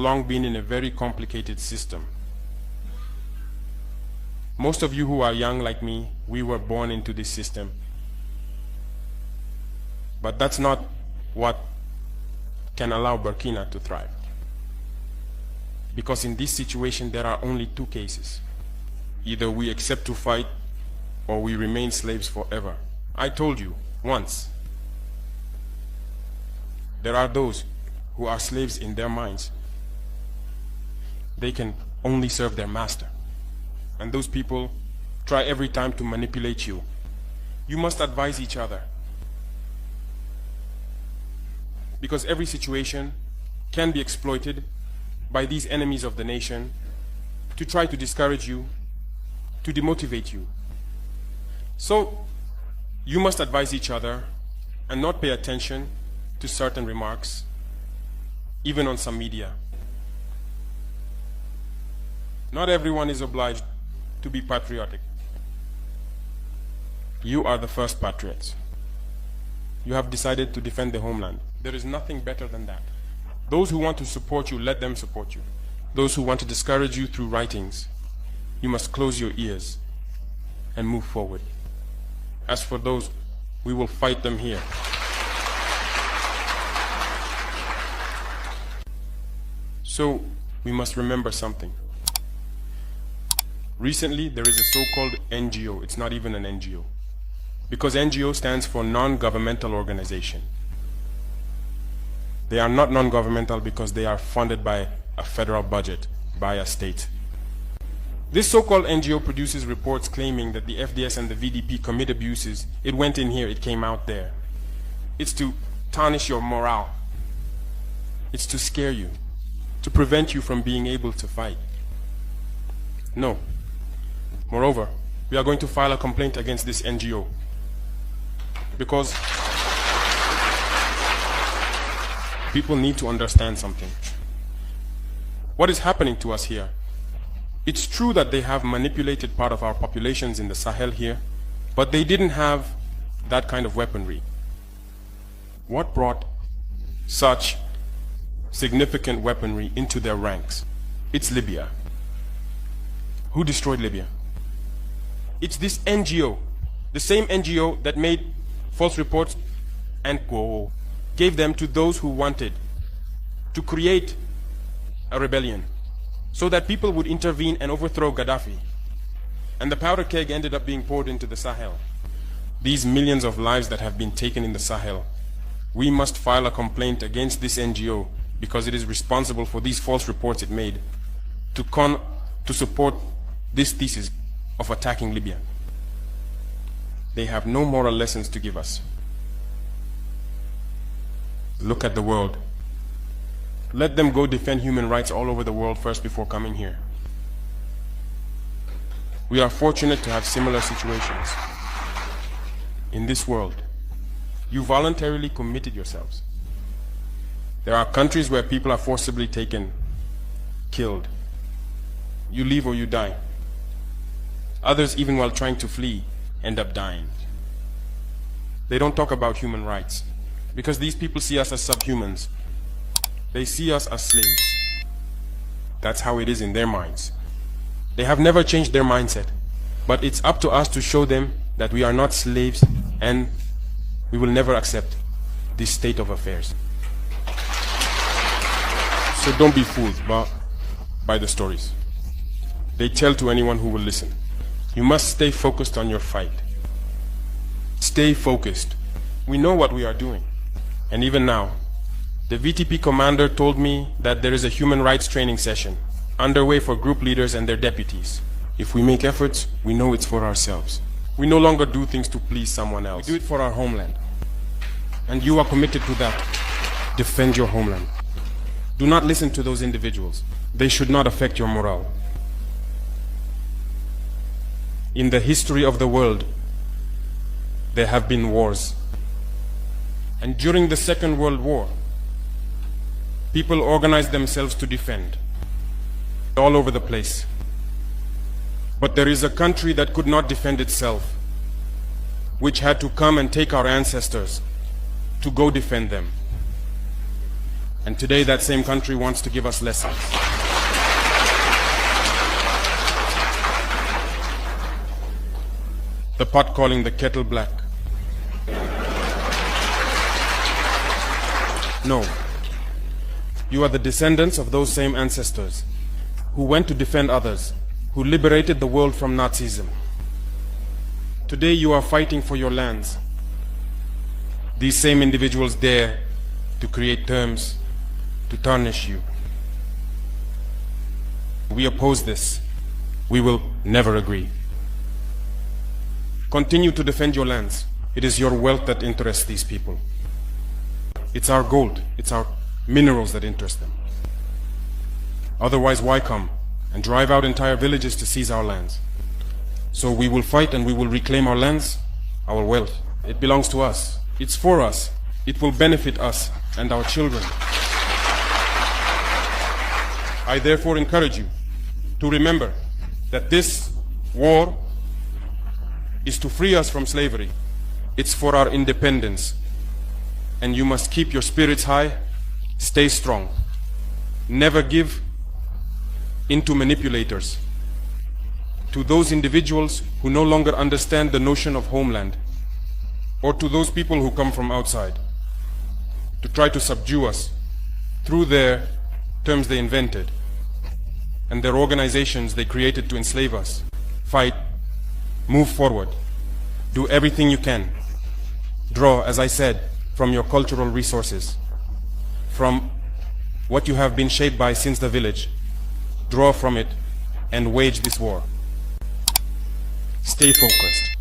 long been in a very complicated system. Most of you who are young like me, we were born into this system. But that's not what can allow Burkina to thrive. Because in this situation, there are only two cases. Either we accept to fight, or we remain slaves forever. I told you once, there are those who are slaves in their minds. They can only serve their master. And those people try every time to manipulate you. You must advise each other. Because every situation can be exploited by these enemies of the nation to try to discourage you, to demotivate you. So you must advise each other and not pay attention to certain remarks, even on some media. Not everyone is obliged to be patriotic. You are the first patriots. You have decided to defend the homeland. There is nothing better than that. Those who want to support you, let them support you. Those who want to discourage you through writings, you must close your ears and move forward. As for those, we will fight them here. So, we must remember something. Recently, there is a so-called NGO. It's not even an NGO. Because NGO stands for non-governmental organization. They are not non-governmental because they are funded by a federal budget, by a state. This so-called NGO produces reports claiming that the FDS and the VDP commit abuses. It went in here, it came out there. It's to tarnish your morale. It's to scare you, to prevent you from being able to fight. No. Moreover, we are going to file a complaint against this NGO because people need to understand something. What is happening to us here? It's true that they have manipulated part of our populations in the Sahel here, but they didn't have that kind of weaponry. What brought such significant weaponry into their ranks? It's Libya. Who destroyed Libya? It's this NGO, the same NGO that made false reports and gave them to those who wanted to create a rebellion so that people would intervene and overthrow Gaddafi. And the powder keg ended up being poured into the Sahel. These millions of lives that have been taken in the Sahel, we must file a complaint against this NGO because it is responsible for these false reports it made to support this thesis of attacking Libya. They have no moral lessons to give us. Look at the world. Let them go defend human rights all over the world first before coming here. We are fortunate to have similar situations. In this world, you voluntarily committed yourselves. There are countries where people are forcibly taken, killed. You leave or you die. Others, even while trying to flee, end up dying. They don't talk about human rights because these people see us as subhumans. They see us as slaves. That's how it is in their minds. They have never changed their mindset, but it's up to us to show them that we are not slaves and we will never accept this state of affairs. So don't be fooled by the stories. They tell to anyone who will listen. You must stay focused on your fight. Stay focused. We know what we are doing. And even now, the VTP commander told me that there is a human rights training session underway for group leaders and their deputies. If we make efforts, we know it's for ourselves. We no longer do things to please someone else. We do it for our homeland. And you are committed to that. Defend your homeland. Do not listen to those individuals. They should not affect your morale. In the history of the world, there have been wars. And during the Second World War, people organized themselves to defend all over the place. But there is a country that could not defend itself, which had to come and take our ancestors to go defend them. And today that same country wants to give us lessons. The pot calling the kettle black. No. You are the descendants of those same ancestors who went to defend others, who liberated the world from Nazism. Today you are fighting for your lands. These same individuals dare to create terms to tarnish you. We oppose this. We will never agree. Continue to defend your lands. It is your wealth that interests these people. It's our gold, it's our minerals that interest them. Otherwise, why come and drive out entire villages to seize our lands? So we will fight and we will reclaim our lands, our wealth. It belongs to us. It's for us. It will benefit us and our children. I therefore encourage you to remember that this war is to free us from slavery. It's for our independence. And you must keep your spirits high, stay strong. Never give into manipulators, to those individuals who no longer understand the notion of homeland, or to those people who come from outside to try to subdue us through their terms they invented and their organizations they created to enslave us. Fight, move forward, do everything you can. Draw, as I said, from your cultural resources, from what you have been shaped by since the village. Draw from it and wage this war. Stay focused.